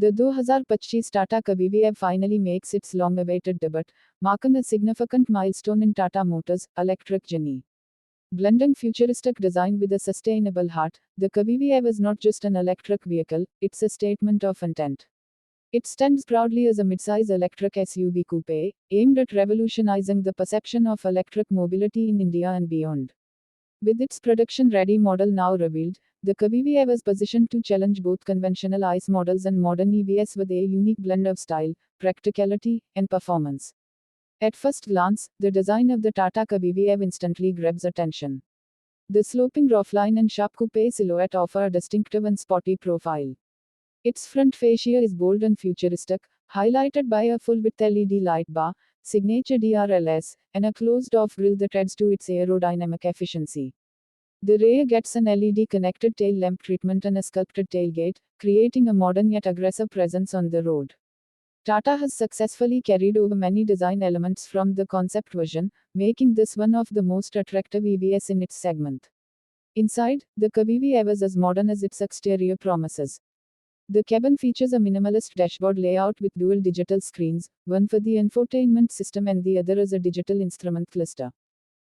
The 2025 Tata Cavivi finally makes its long-awaited debut, marking a significant milestone in Tata Motors' electric journey. Blending futuristic design with a sustainable heart, the Cavivi is not just an electric vehicle, it's a statement of intent. It stands proudly as a midsize electric SUV coupe, aimed at revolutionizing the perception of electric mobility in India and beyond. With its production-ready model now revealed, the Cavivi was positioned to challenge both conventional ICE models and modern EVs with a unique blend of style, practicality, and performance. At first glance, the design of the Tata Cavivi instantly grabs attention. The sloping roofline and sharp coupe silhouette offer a distinctive and sporty profile. Its front fascia is bold and futuristic, highlighted by a full-width LED light bar, signature DRLS, and a closed-off grille that adds to its aerodynamic efficiency. The rear gets an LED connected tail lamp treatment and a sculpted tailgate, creating a modern yet aggressive presence on the road. Tata has successfully carried over many design elements from the concept version, making this one of the most attractive EVs in its segment. Inside, the Cavivi is as modern as its exterior promises. The cabin features a minimalist dashboard layout with dual digital screens, one for the infotainment system and the other as a digital instrument cluster.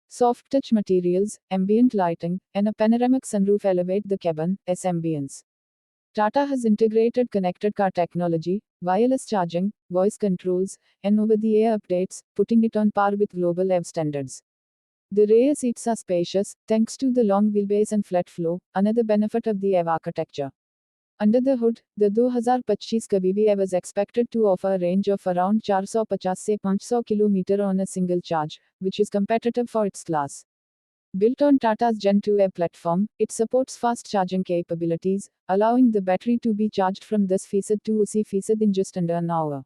Soft touch materials, ambient lighting, and a panoramic sunroof elevate the cabin's ambience. Tata has integrated connected car technology, wireless charging, voice controls, and over-the-air updates, putting it on par with global EV standards. The rear seats are spacious, thanks to the long wheelbase and flat floor, another benefit of the EV architecture. Under the hood, the 2025 Cavivi was expected to offer a range of around 450 से 500 km on a single charge, which is competitive for its class. Built on Tata's Gen 2 EV platform, it supports fast charging capabilities, allowing the battery to be charged from 10% to 80% in just under an hour.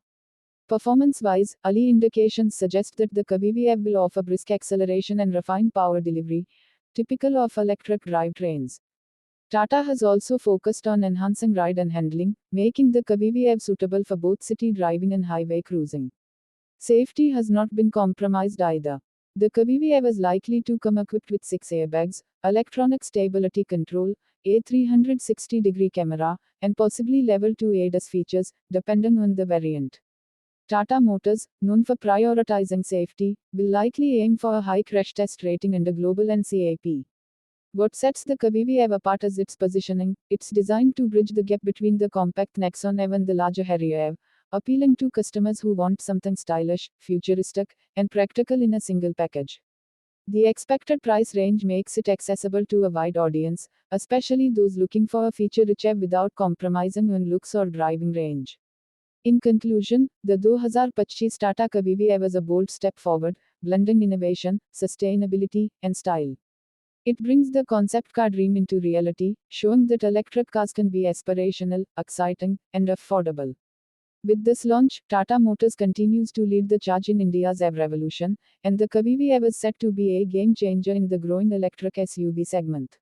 Performance-wise, early indications suggest that the Cavivi will offer brisk acceleration and refined power delivery, typical of electric drivetrains. Tata has also focused on enhancing ride and handling, making the Cavivi suitable for both city driving and highway cruising. Safety has not been compromised either. The Cavivi is likely to come equipped with 6 airbags, electronic stability control, a 360-degree camera, and possibly level 2 ADAS features, depending on the variant. Tata Motors, known for prioritizing safety, will likely aim for a high crash test rating under global NCAP. What sets the Cavivi apart is its positioning. It's designed to bridge the gap between the compact Nexon EV and the larger Harrier EV, appealing to customers who want something stylish, futuristic, and practical in a single package. The expected price range makes it accessible to a wide audience, especially those looking for a feature-rich EV without compromising on looks or driving range. In conclusion, the 2025 Tata Cavivi was a bold step forward, blending innovation, sustainability, and style. It brings the concept car dream into reality, showing that electric cars can be aspirational, exciting, and affordable. With this launch, Tata Motors continues to lead the charge in India's EV revolution, and the Cavivi is set to be a game changer in the growing electric SUV segment.